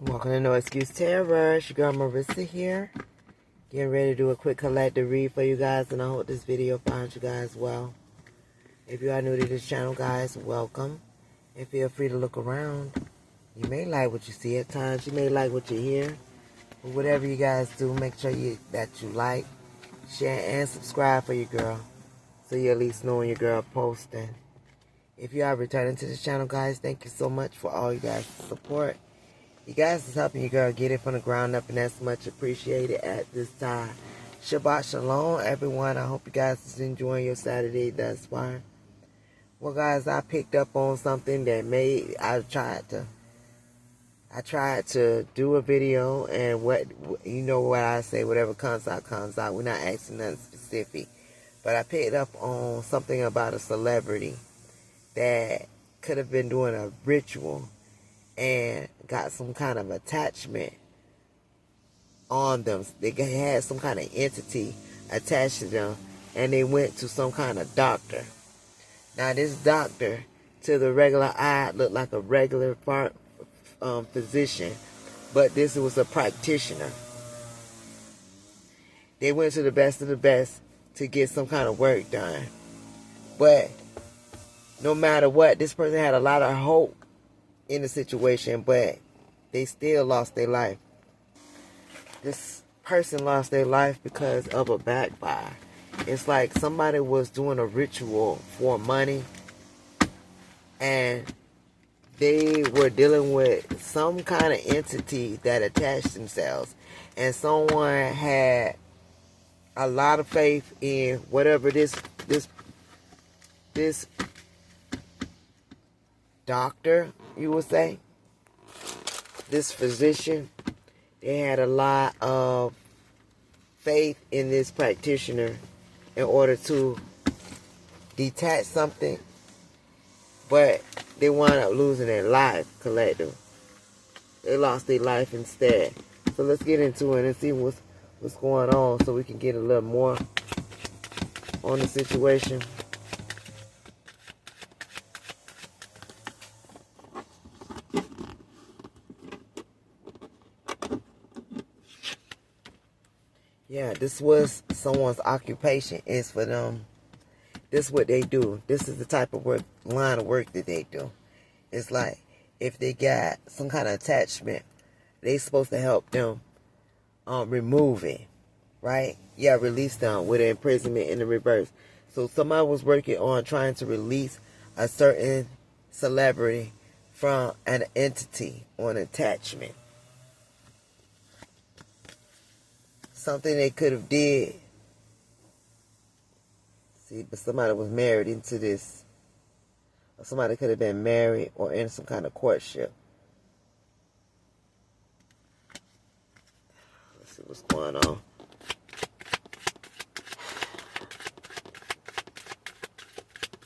Welcome to No Excuse Terror. It's your girl Marissa here. Getting ready to do a quick collective read for you guys, and I hope this video finds you guys well. If you are new to this channel, guys, welcome. And feel free to look around. You may like what you see at times. You may like what you hear. But whatever you guys do, make sure that you like, share, and subscribe for your girl, so you at least know when your girl posting. If you are returning to this channel, guys, thank you so much for all you guys' support. You guys is helping your girl get it from the ground up, and that's much appreciated at this time. Shabbat Shalom, everyone. I hope you guys is enjoying your Saturday thus far. Well, guys, I picked up on something that I tried to do a video, and what I say, whatever comes out, comes out. We're not asking nothing specific. But I picked up on something about a celebrity that could have been doing a ritual and got some kind of attachment on them. They had some kind of entity attached to them, and they went to some kind of doctor. Now, this doctor, to the regular eye, looked like a regular physician, but this was a practitioner. They went to the best of the best to get some kind of work done. But no matter what, this person had a lot of hope in the situation, but they still lost their life. This person lost their life because of a backfire. It's like somebody was doing a ritual for money, and they were dealing with some kind of entity that attached themselves, and someone had a lot of faith in whatever this doctor, you would say, this physician. They had a lot of faith in this practitioner in order to detach something, but they wound up losing their life collective. They lost their life instead. So let's get into it and see what's going on, so we can get a little more on the situation. Yeah, this was someone's occupation. It's for them. This is what they do. This is the type of line of work that they do. It's like if they got some kind of attachment, they supposed to help them remove it, right? Yeah, release them with an imprisonment in the reverse. So somebody was working on trying to release a certain celebrity from an entity or an attachment. Something they could have did. See, but somebody was married into this. Or somebody could have been married or in some kind of courtship. Let's see what's going on.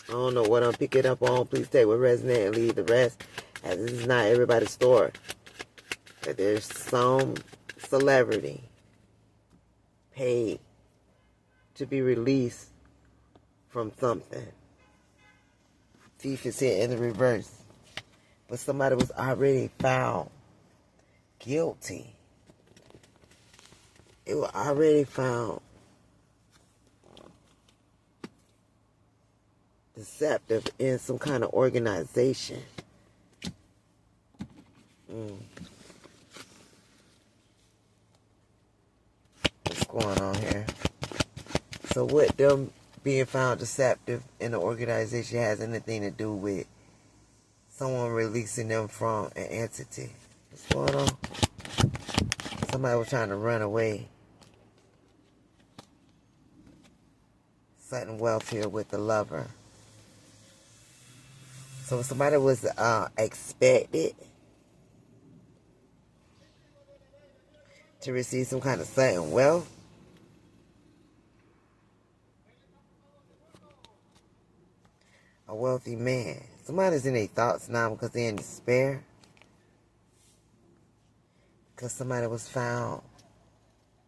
I don't know what I'm picking up on. Please take what resonates and leave the rest, as this is not everybody's story. But there's some celebrity paid to be released from something. Thief is here in the reverse. But somebody was already found guilty. It was already found deceptive in some kind of organization. What's going on here? So what them being found deceptive in the organization has anything to do with someone releasing them from an entity? What's going on? Somebody was trying to run away. Sudden wealth here with the lover. So somebody was expected to receive some kind of sudden wealth. A wealthy man. Somebody's in their thoughts now because they're in despair. Because somebody was found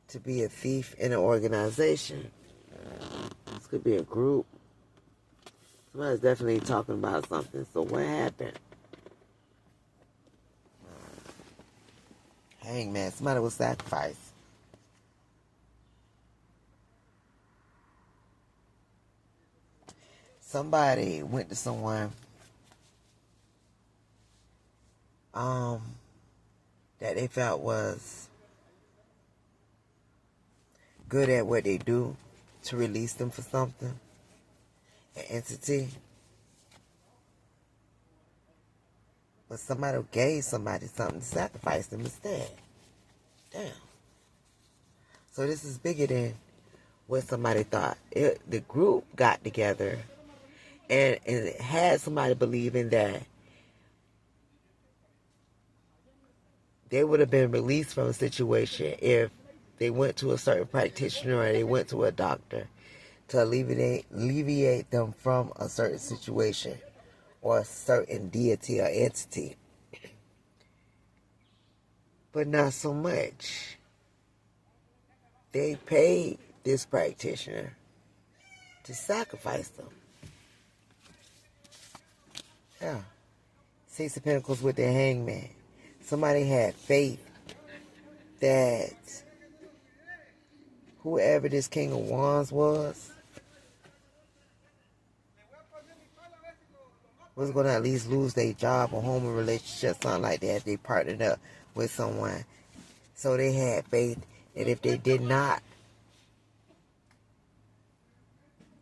to be a thief in an organization. This could be a group. Somebody's definitely talking about something. So what happened? Hangman. Somebody was sacrificed. Somebody went to someone that they felt was good at what they do to release them for something, an entity. But somebody gave somebody something to sacrifice them instead. Damn. So this is bigger than what somebody thought. The group got together and it had somebody believing that they would have been released from a situation if they went to a certain practitioner or they went to a doctor to alleviate them from a certain situation or a certain deity or entity. But not so much. They paid this practitioner to sacrifice them. Yeah. Six of Pentacles with the Hangman. Somebody had faith that whoever this King of Wands was going to at least lose their job or home or relationship, something like that. They partnered up with someone. So they had faith that if they did not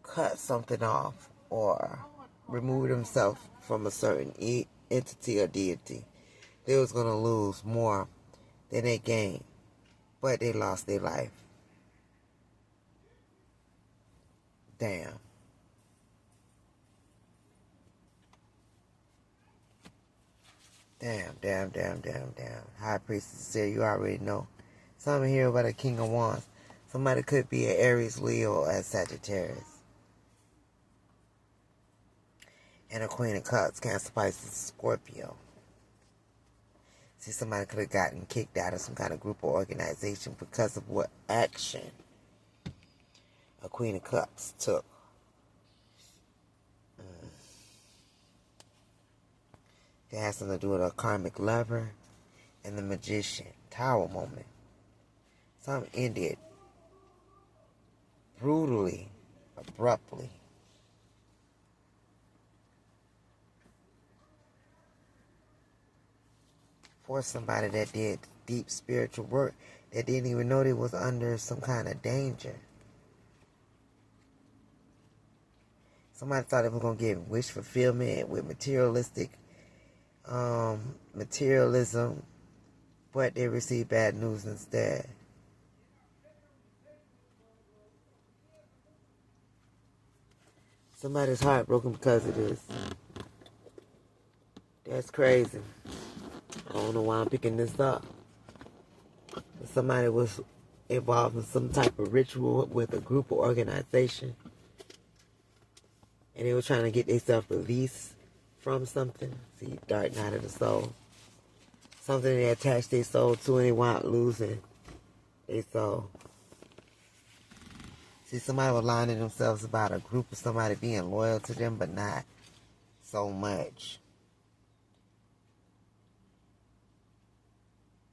cut something off or remove themselves from a certain entity or deity, they was going to lose more than they gained. But they lost their life. Damn. Damn. High Priestess said, you already know. Something here about a King of Wands. Somebody could be an Aries, Leo, or a Sagittarius. And a Queen of Cups, Cancer, Pisces, Scorpio. See, somebody could have gotten kicked out of some kind of group or organization because of what action a Queen of Cups took. It has something to do with a karmic lover and the Magician. Tower moment. Something ended brutally, abruptly. For somebody that did deep spiritual work that didn't even know they was under some kind of danger. Somebody thought they was going to get wish fulfillment with materialism, but they received bad news instead. Somebody's heartbroken because of this. That's crazy. I don't know why I'm picking this up. But somebody was involved in some type of ritual with a group or organization, and they were trying to get themselves released from something. See, dark night of the soul. Something they attached their soul to and they wound up losing their soul. See, somebody was lying to themselves about a group of somebody being loyal to them, but not so much.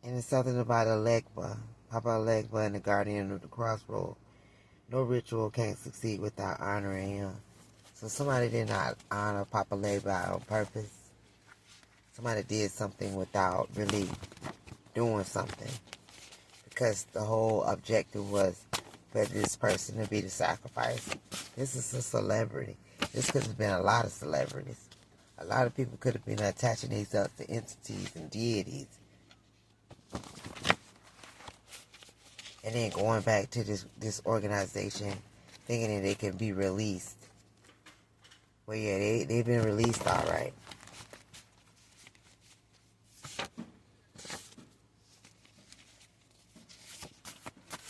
And it's something about Elegba, Papa Elegba and the Guardian of the Crossroad. No ritual can succeed without honoring him. So somebody did not honor Papa Elegba on purpose. Somebody did something without really doing something. Because the whole objective was for this person to be the sacrifice. This is a celebrity. This could have been a lot of celebrities. A lot of people could have been attaching themselves to entities and deities. And then going back to this organization thinking that they can be released. Well, yeah, they've been released all right.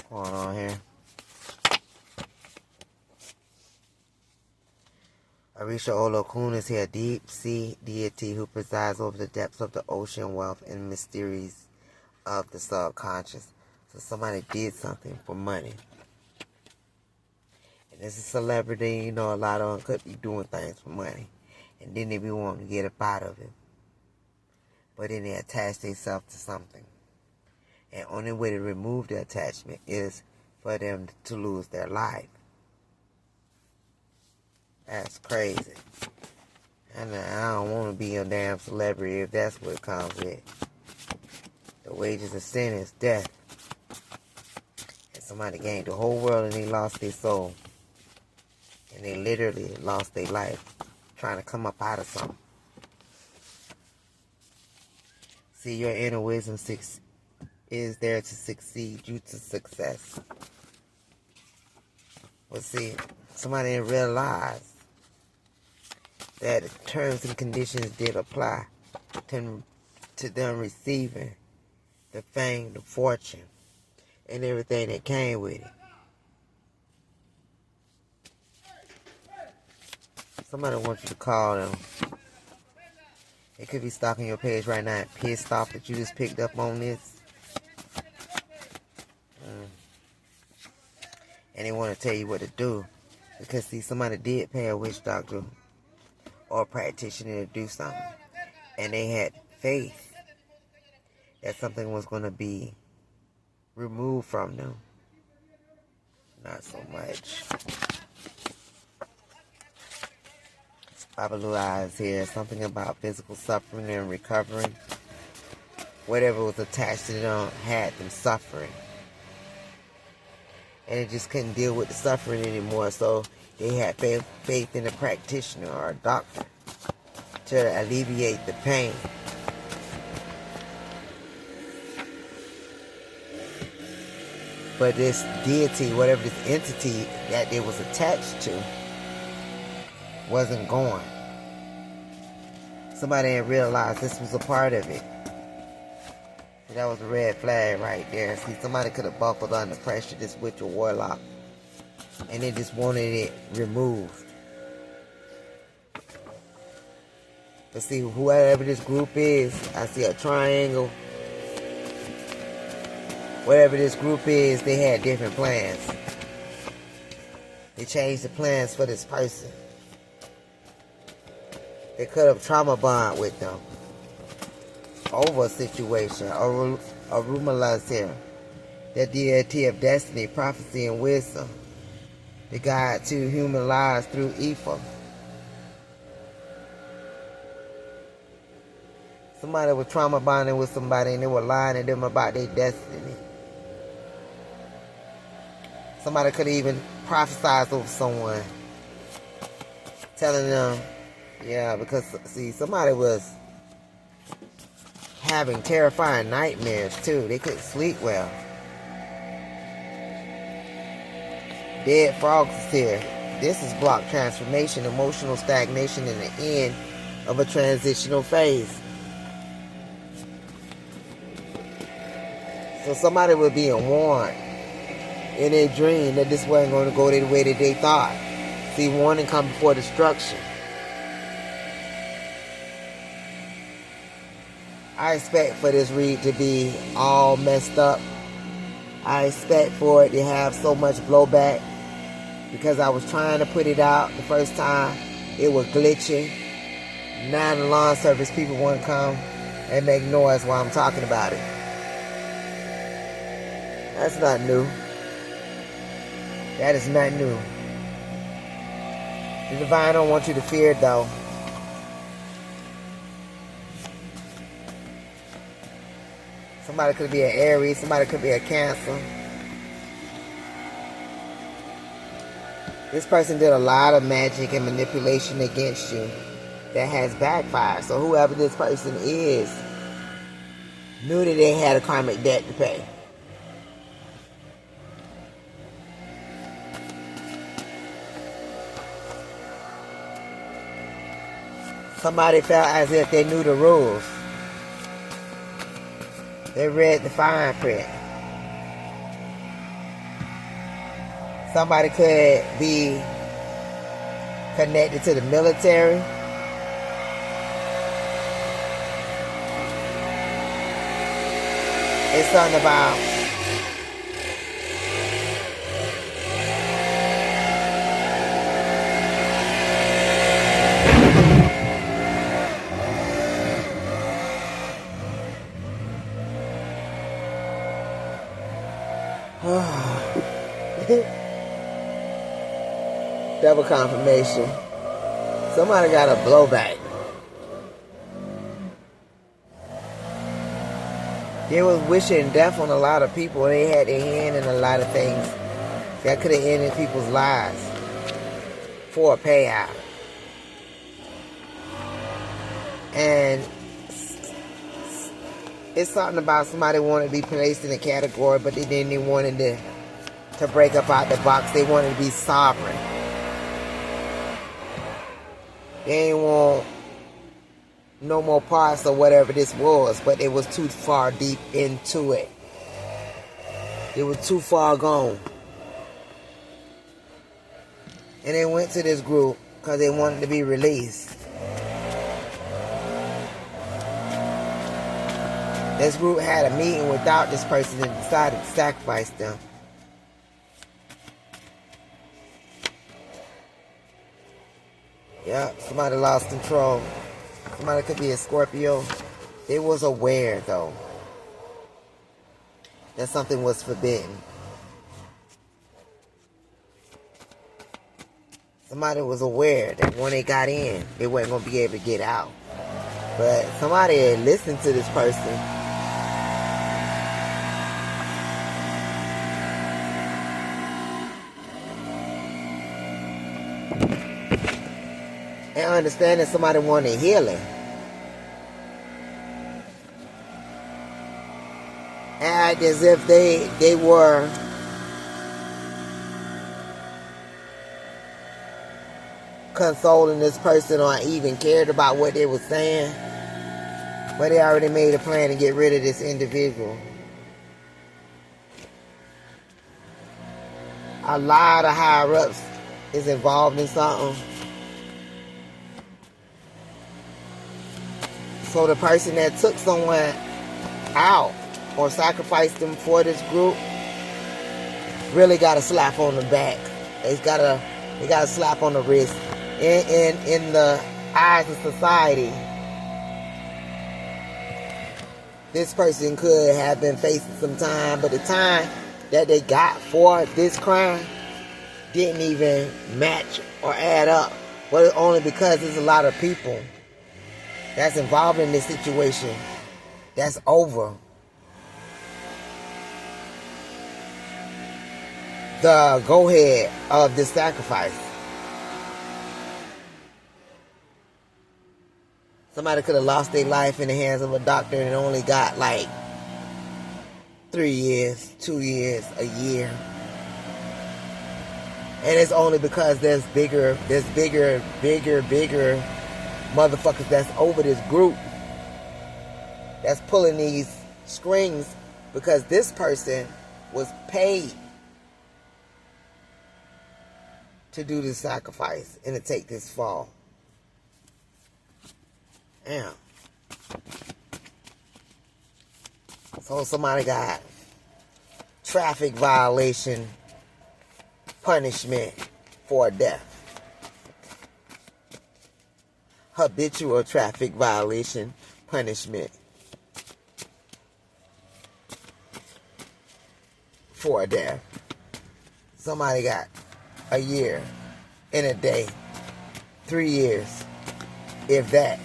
What's going on here? Orisha Olokun is here, a deep sea deity who presides over the depths of the ocean, wealth, and mysteries of the subconscious. So somebody did something for money. And as a celebrity, you know, a lot of them could be doing things for money. And then they be wanting to get up out of it. But then they attach themselves to something. And only way to remove the attachment is for them to lose their life. That's crazy. And I don't want to be a damn celebrity if that's what it comes with. The wages of sin is death. And somebody gained the whole world and they lost their soul. And they literally lost their life trying to come up out of something. See, your inner wisdom is there to succeed you to success. Well, see, somebody didn't realize that the terms and conditions did apply to them receiving the fame, the fortune, and everything that came with it. Somebody wants you to call them. They could be stalking your page right now and pissed off that you just picked up on this. And they want to tell you what to do. Because, see, somebody did pay a witch doctor or a practitioner to do something. And they had faith that something was going to be removed from them. Not so much. Baba Blue Eyes here. Something about physical suffering and recovering. Whatever was attached to them had them suffering. And they just couldn't deal with the suffering anymore. So they had faith in a practitioner or a doctor to alleviate the pain. But this deity, whatever this entity that it was attached to, wasn't going. Somebody didn't realize this was a part of it. That was a red flag right there. See, somebody could have buckled under pressure, this witch or warlock, and they just wanted it removed. But see, whoever this group is, I see a triangle. Whatever this group is, they had different plans. They changed the plans for this person. They could have trauma bond with them over a situation. Arumala's here. The deity of destiny, prophecy, and wisdom. The guide to human lives through Ifa. Somebody was trauma bonding with somebody and they were lying to them about their destiny. Somebody could have even prophesied over someone, telling them, yeah, because, see, somebody was having terrifying nightmares, too. They couldn't sleep well. Dead Frogs is here. This is block transformation, emotional stagnation, and the end of a transitional phase. So somebody was being warned in their dream that this wasn't going to go the way that they thought. See, warning come before destruction. I expect for this read to be all messed up. I expect for it to have so much blowback because I was trying to put it out the first time. It was glitching. Now the lawn service people want to come and make noise while I'm talking about it. That's not new. That is not new. The divine don't want you to fear it, though. Somebody could be an Aries. Somebody could be a Cancer. This person did a lot of magic and manipulation against you that has backfired. So whoever this person is knew that they had a karmic debt to pay. Somebody felt as if they knew the rules. They read the fine print. Somebody could be connected to the military. It's something about Double confirmation. Somebody got a blowback. They was wishing death on a lot of people. They had their hand in a lot of things that could have ended people's lives for a payout. And it's something about somebody wanted to be placed in a category, but they didn't want to break up out the box. They wanted to be sovereign. They didn't want no more parts of whatever this was, but it was too far deep into it. It was too far gone. And they went to this group because they wanted to be released. This group had a meeting without this person and decided to sacrifice them. Yeah, somebody lost control. Somebody could be a Scorpio. They was aware, though, that something was forbidden. Somebody was aware that when they got in, they wasn't going to be able to get out. But somebody had listened to this person. And understand that somebody wanted healing. Act as if they were consoling this person or even cared about what they were saying. But they already made a plan to get rid of this individual. A lot of higher ups is involved in something. So the person that took someone out or sacrificed them for this group really got a slap on the back. They got a slap on the wrist. In the eyes of society, this person could have been facing some time, but the time that they got for this crime didn't even match or add up. But only because there's a lot of people that's involved in this situation that's over the go-ahead of this sacrifice. Somebody could have lost their life in the hands of a doctor and only got like 3 years, 2 years, a year. And it's only because there's bigger motherfuckers that's over this group that's pulling these strings, because this person was paid to do this sacrifice and to take this fall. Damn. So somebody got traffic violation punishment for death. Habitual traffic violation punishment for death. Somebody got a year and a day, 3 years, if that,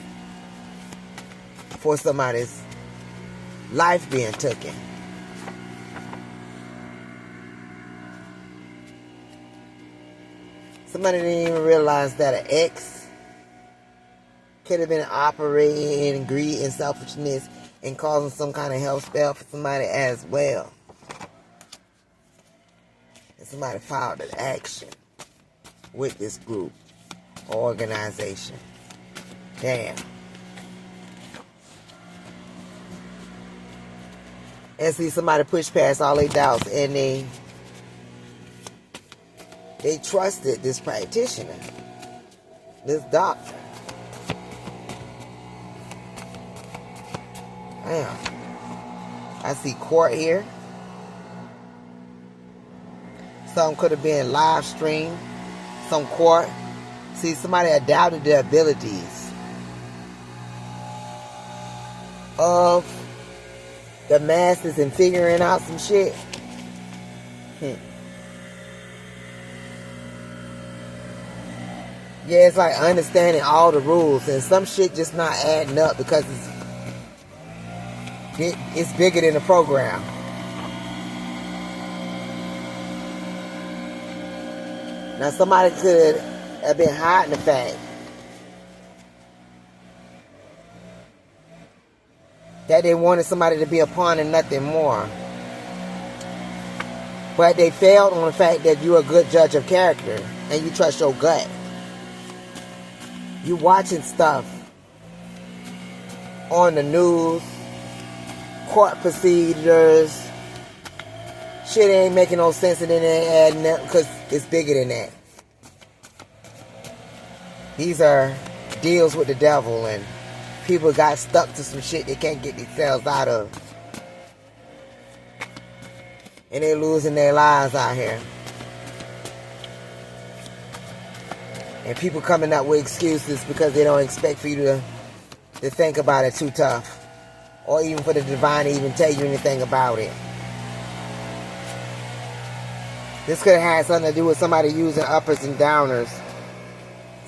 for somebody's life being taken. Somebody didn't even realize that an ex could have been operating in greed and selfishness and causing some kind of health spell for somebody as well. And somebody filed an action with this group or organization. Damn. And see, somebody pushed past all their doubts and they trusted this practitioner, this doctor. Damn. I see court here. Some could have been live streamed. Some court. See, somebody had doubted the abilities of the masses in figuring out some shit. Yeah, it's like understanding all the rules, and some shit just not adding up because it's bigger than the program. Now somebody could have been hiding the fact that they wanted somebody to be a pawn and nothing more. But they failed on the fact that you're a good judge of character and you trust your gut. You watching stuff on the news, court procedures. Shit ain't making no sense and then they adding up because it's bigger than that. These are deals with the devil and people got stuck to some shit they can't get themselves out of. And they're losing their lives out here. And people coming up with excuses because they don't expect for you to think about it too tough. Or even for the divine to even tell you anything about it. This could have had something to do with somebody using uppers and downers.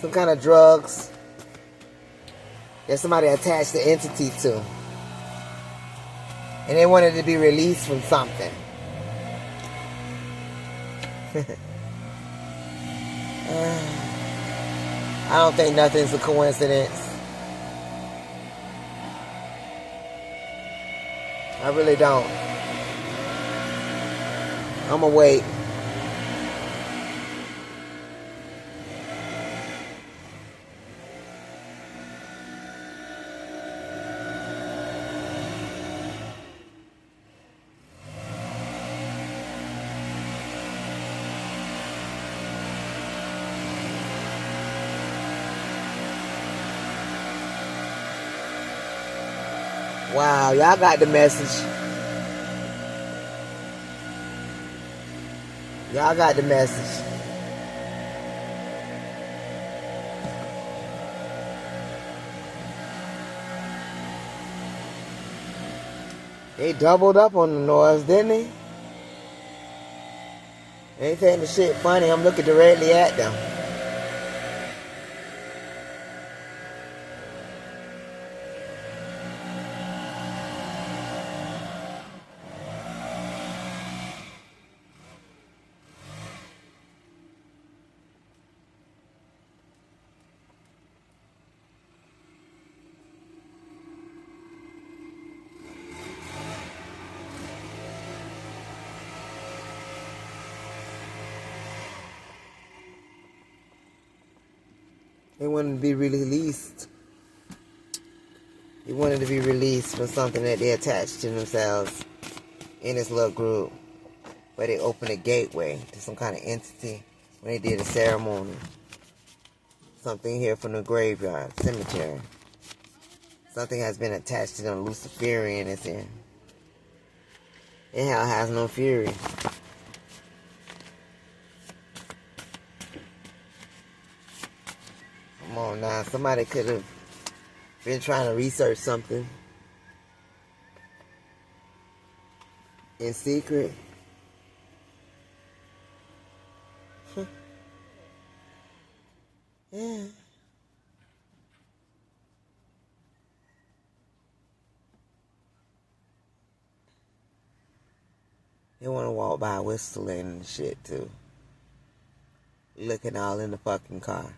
Some kind of drugs that somebody attached the entity to. And they wanted to be released from something. I don't think nothing's a coincidence. I really don't. I'ma wait. Wow, y'all got the message. Y'all got the message. They doubled up on the noise, didn't they? They ain't saying the shit funny. I'm looking directly at them. They wanted to be released. They wanted to be released from something that they attached to themselves in this little group. Where they opened a gateway to some kind of entity when they did a ceremony. Something here from the graveyard, cemetery. Something has been attached to them. Luciferian is in. And hell has no fury. Come on now, somebody could have been trying to research something in secret. Yeah. They want to walk by whistling and shit too. Looking all in the fucking car.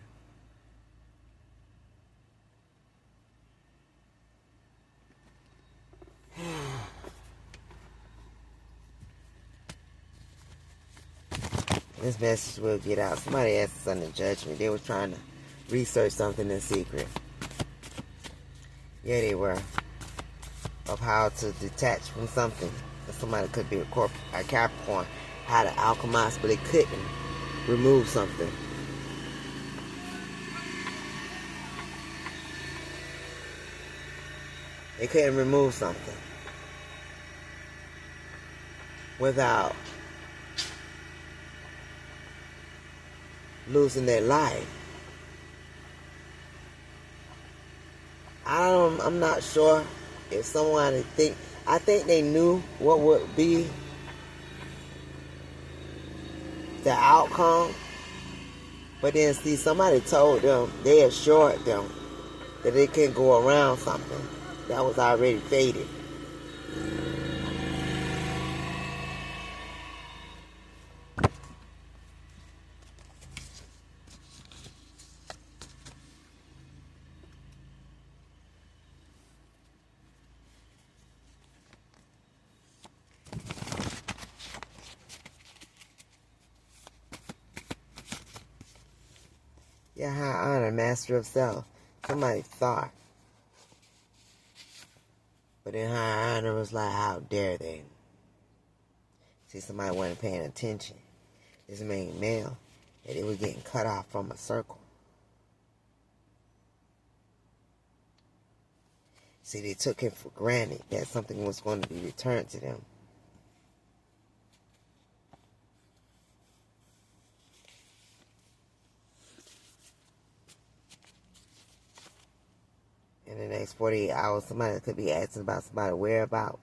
This message will get out. Somebody asked us under judgment. They were trying to research something in secret. Yeah, they were. Of how to detach from something. Somebody could be a Capricorn. How to alchemize, but they couldn't remove something. They couldn't remove something without losing their life. I'm not sure if someone I think they knew what would be the outcome. But then, see, somebody told them, they assured them that they couldn't go around something that was already fated. Yeah, high honor, master of self. Somebody thought. But then high honor was like, how dare they? See, somebody wasn't paying attention. This main male, that they were getting cut off from a circle. See, they took it for granted that something was going to be returned to them. In the next 48 hours, somebody could be asking about somebody's whereabouts.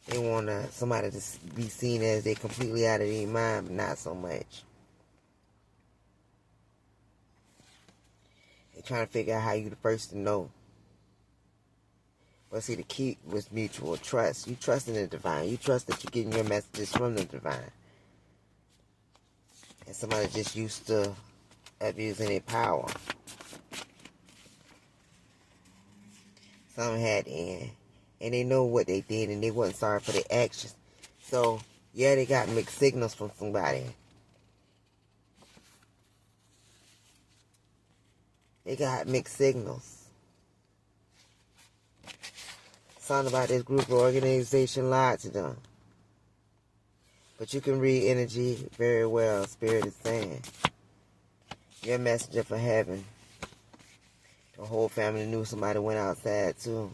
They want somebody to be seen as they completely out of their mind, but not so much. They're trying to figure out how you the first to know. But see, the key was mutual trust. You trust in the divine. You trust that you're getting your messages from the divine. And somebody just used to abusing their power. Some had in. And they know what they did, and they wasn't sorry for their actions. So, yeah, they got mixed signals from somebody. They got mixed signals. Something about this group or organization lied to them. But you can read energy very well, Spirit is saying. You're a messenger for heaven. The whole family knew somebody went outside, too.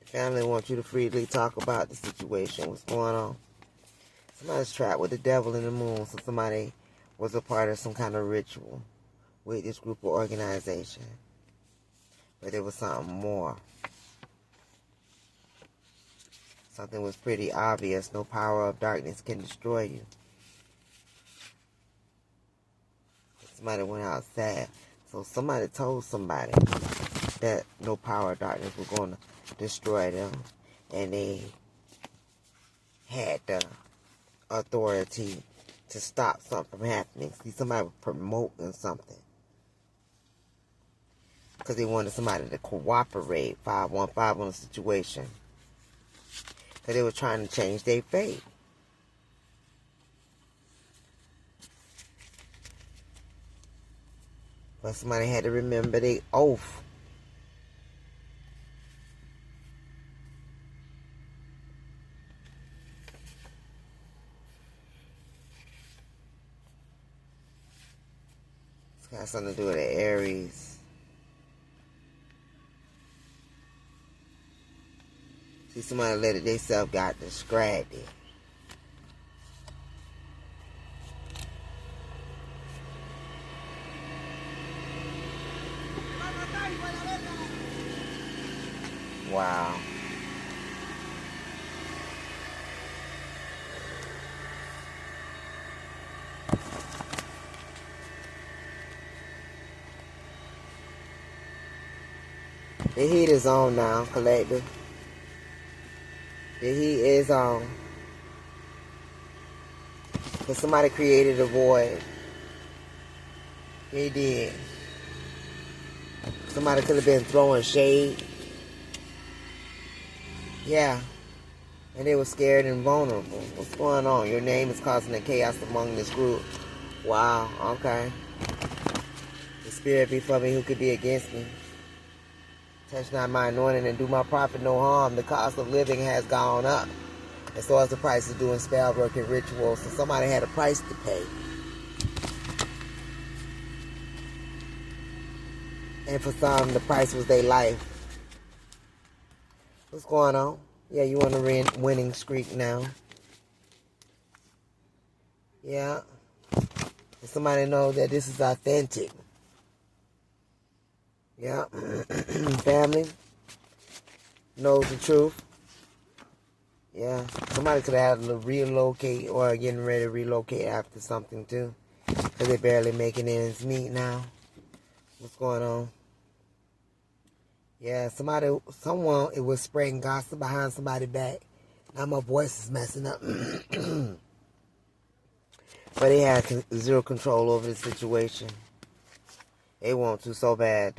Family wants you to freely talk about the situation, what's going on. Somebody's trapped with the devil in the moon, so somebody was a part of some kind of ritual with this group or organization. But there was something more. Something was pretty obvious. No power of darkness can destroy you. Somebody went outside. So somebody told somebody that no power of darkness was going to destroy them, and they had the authority to stop something from happening. See, somebody was promoting something because they wanted somebody to cooperate 515 on the situation, because they were trying to change their fate. But somebody had to remember their oath. Got something to do with the Aries. See, somebody let it themselves got distracted. Wow. The heat is on now, collective. The heat is on. Because somebody created a void. They did. Somebody could have been throwing shade. Yeah. And they were scared and vulnerable. What's going on? Your name is causing the chaos among this group. Wow, okay. The spirit be for me, who could be against me? Touch not my anointing and do my prophet no harm. The cost of living has gone up. And so has the price of doing spell work and rituals. So somebody had a price to pay. And for some, the price was their life. What's going on? Yeah, you on a winning streak now. Yeah. And somebody know that this is authentic. Yeah. Family knows the truth. Yeah, somebody could have had to relocate or getting ready to relocate after something too. Because they're barely making ends meet now. What's going on? Yeah, someone, it was spreading gossip behind somebody's back. Now my voice is messing up. But they had zero control over the situation. They want to so bad.